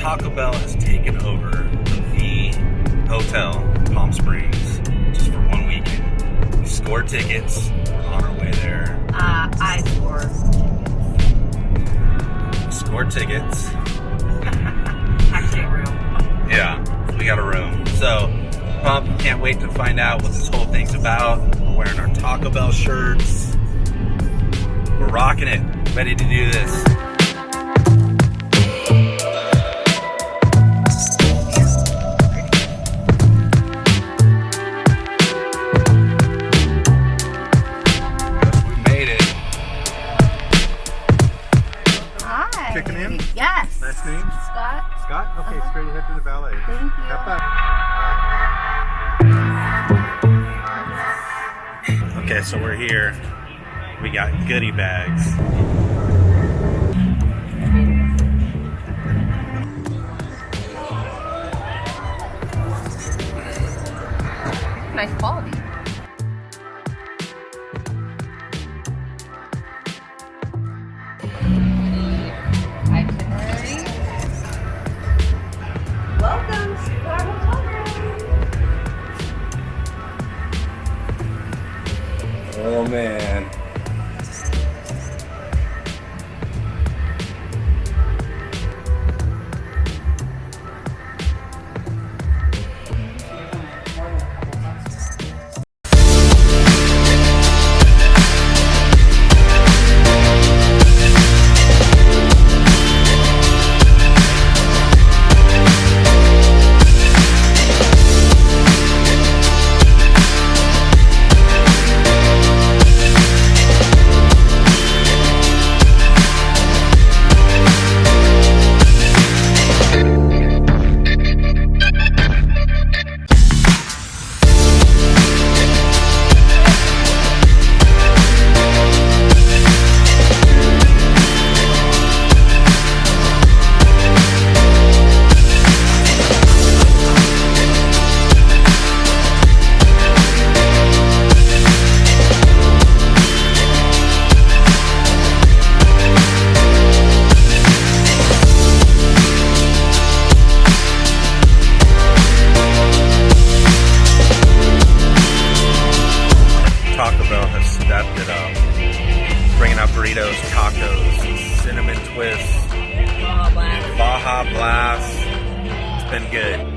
Taco Bell has taken over the hotel in Palm Springs just for one weekend. We scored tickets. We're on our way there. I scored. Scored tickets. Actually, a room. Yeah, we got a room. So, pumped. Can't wait to find out what this whole thing's about. We're wearing our Taco Bell shirts. We're rocking it. Ready to do this. Kicking in? Yes. Last name? Scott. Scott? Okay, straight ahead to the valet. Thank you. Have fun. Okay, so we're here. We got goodie bags. Nice quality. Itinerary. Welcome to our hotel room. Oh man. Taco Bell has stepped it up. Bringing out burritos, tacos, cinnamon twists, Baja Blast. Baja Blast. It's been good.